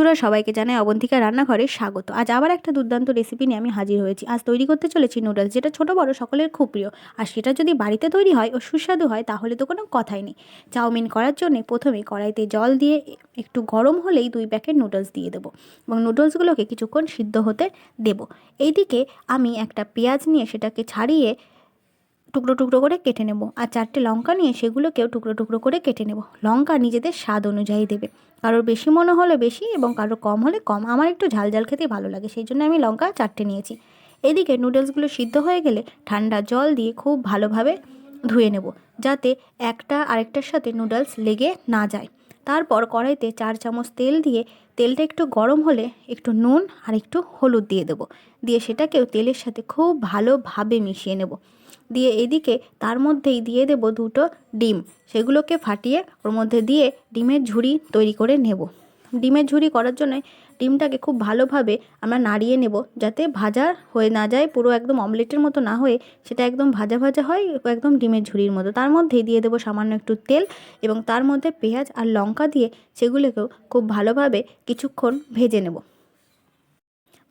বন্ধুরা সবাইকে জানাই অবন্তিকা রান্নাঘরে স্বাগত। আজ আবার একটা দুর্দান্ত রেসিপি নিয়ে আমি হাজির হয়েছি। আজ তৈরি করতে চলেছি নুডলস, যেটা ছোট বড় সকলের খুব প্রিয়। আর সেটা যদি বাড়িতে তৈরি হয় ও সুস্বাদু হয় তাহলে তো কোনো কথাই নেই। চাউমিন করার জন্য প্রথমে কড়াইতে জল দিয়ে একটু গরম হলেই 2 প্যাকেট নুডলস দিয়ে দেবো এবং নুডলসগুলোকে কিছুক্ষণ সিদ্ধ হতে দেবো। এইদিকে আমি একটা পেঁয়াজ নিয়ে সেটাকে ছাড়িয়ে টুকরো টুকরো করে কেটে নেব, আর 4টে লঙ্কা নিয়ে সেগুলোকেও টুকরো টুকরো করে কেটে নেব। লঙ্কা নিজেদের স্বাদ অনুযায়ী দেবে, কারোর বেশি মনে হলে বেশি এবং কারোর কম হলে কম। আমার একটু ঝাল ঝাল খেতে ভালো লাগে, সেই জন্য আমি লঙ্কা 4টে নিয়েছি। এদিকে নুডলসগুলো সিদ্ধ হয়ে গেলে ঠান্ডা জল দিয়ে খুব ভালোভাবে ধুয়ে নেব, যাতে একটা আরেকটার সাথে নুডলস লেগে না যায়। তারপর কড়াইতে 4 চামচ তেল দিয়ে তেলটা একটু গরম হলে একটু নুন আর একটু হলুদ দিয়ে দেবো, দিয়ে সেটাকেও তেলের সাথে খুব ভালোভাবে মিশিয়ে নেব। দিয়ে এদিকে তার মধ্যেই দিয়ে দেব 2টো ডিম, সেগুলোকে ফাটিয়ে ওর মধ্যে দিয়ে ডিমের ঝুড়ি তৈরি করে নেব। ডিমের ঝুড়ি করার জন্য ডিমটাকে খুব ভালোভাবে আমরা নাড়িয়ে নেব, যাতে ভাজা হয়ে না যায়, পুরো একদম অমলেটের মতো না হয়ে সেটা একদম ভাজা ভাজা হয়, একদম ডিমের ঝুড়ির মতো। তার মধ্যেই দিয়ে দেবো সামান্য একটু তেল এবং তার মধ্যে পেঁয়াজ আর লঙ্কা দিয়ে সেগুলোকেও খুব ভালোভাবে কিছুক্ষণ ভেজে নেব।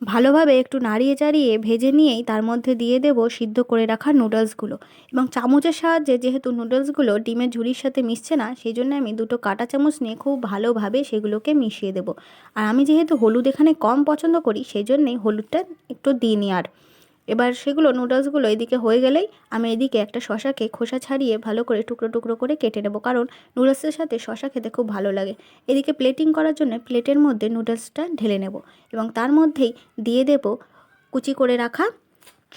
ভালোভাবে একটু নাড়িয়ে চাড়িয়ে ভেজে নিয়েই তার মধ্যে দিয়ে দেব সিদ্ধ করে রাখা নুডলসগুলো, এবং চামচের সাহায্যে, যেহেতু নুডলসগুলো ডিমের ঝুড়ির সাথে মিশছে না, সেই জন্য আমি 2টো কাঁটা চামচ নিয়ে খুব ভালোভাবে সেগুলোকে মিশিয়ে দেব। আর আমি যেহেতু হলুদ এখানে কম পছন্দ করি, সেই জন্যেই হলুদটা একটু দিইনি। আর এবার সেগুলো নুডলসগুলো এদিকে হয়ে গেলেই আমি এদিকে একটা শশাকে খোসা ছাড়িয়ে ভালো করে টুকরো টুকরো করে কেটে নেব, কারণ নুডলসের সাথে শশা খেতে খুব ভালো লাগে। এদিকে প্লেটিং করার জন্য প্লেটের মধ্যে নুডলসটা ঢেলে নেব এবং তার মধ্যেই দিয়ে দেব কুচি করে রাখা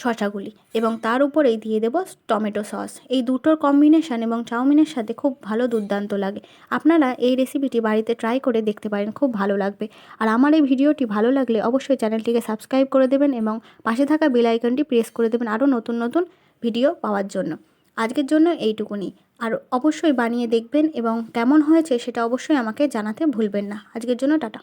শশাগুলি, এবং তার উপরেই দিয়ে দেব টমেটো সস। এই দুটোর কম্বিনেশান এবং চাউমিনের সাথে খুব ভালো দুর্দান্ত লাগে। আপনারা এই রেসিপিটি বাড়িতে ট্রাই করে দেখতে পারেন, খুব ভালো লাগবে। আর আমার এই ভিডিওটি ভালো লাগলে অবশ্যই চ্যানেলটিকে সাবস্ক্রাইব করে দেবেন এবং পাশে থাকা বেল আইকনটি প্রেস করে দেবেন আরও নতুন নতুন ভিডিও পাওয়ার জন্য। আজকের জন্য এইটুকুনি। আর অবশ্যই বানিয়ে দেখবেন এবং কেমন হয়েছে সেটা অবশ্যই আমাকে জানাতে ভুলবেন না। আজকের জন্য টাটা।